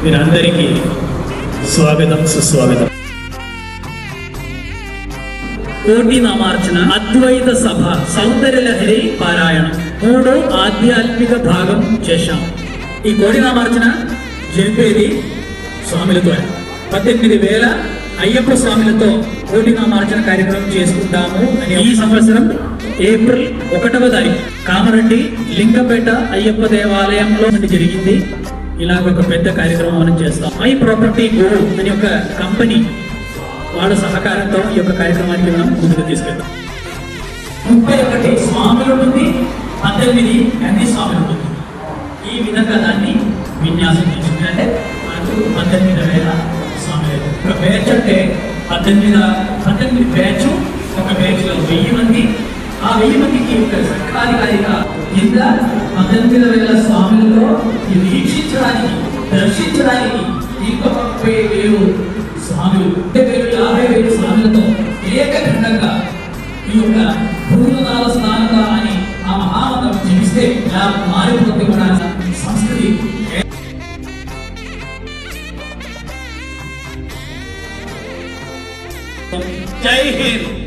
మీరందరికీ స్వాగతం సుస్వాగతం. కోటి నామార్చన అద్వైత సభ సౌందర్య లహరి పారాయణం 3వ ఆధ్యాత్మిక భాగం చేశాం. ఈ కోటి నామార్చన జరిపేది స్వాములతో 18,000 అయ్యప్ప స్వాములతో కోటి నామార్చన కార్యక్రమం చేసుకుంటాము అని ఈ సంవత్సరం ఏప్రిల్ 1వ తారీఖు కామరెడ్డి లింగంపేట అయ్యప్ప దేవాలయంలో జరిగింది. ఇలాగ ఒక పెద్ద కార్యక్రమం మనం చేస్తాం. మై ప్రాపర్టీ గురు అనే ఒక కంపెనీ వాళ్ళ సహకారంతో ఈ యొక్క కార్యక్రమానికి మనం ముందుకు తీసుకెళ్తాం. 31 స్వాములు ఉంటుంది, 18 గంధి స్వాములు ఉంటుంది. ఈ విధంగా దాన్ని విన్యాసం చేసింది. అంటే మనకు 18,000 స్వాములు. ఒక బ్యాచ్ అంటే 18 బ్యాచ్. ఒక బ్యాచ్ లో 1000 మంది. ఆ 1000 మందికి ఒక సర్కాధికారిగా కింద 18,000 స్వాములలో వీక్షించడానికి దర్శించడానికి ఇంకా 30,000 స్వాములు 50,000 స్వాములతో ఏకఖండంగా ఈ యొక్క భూతనాల స్నానంగా అని ఆ మహామంత్రం జపిస్తే ఇలా మారిపోతుంది మన సంస్కృతి. జై హింద్.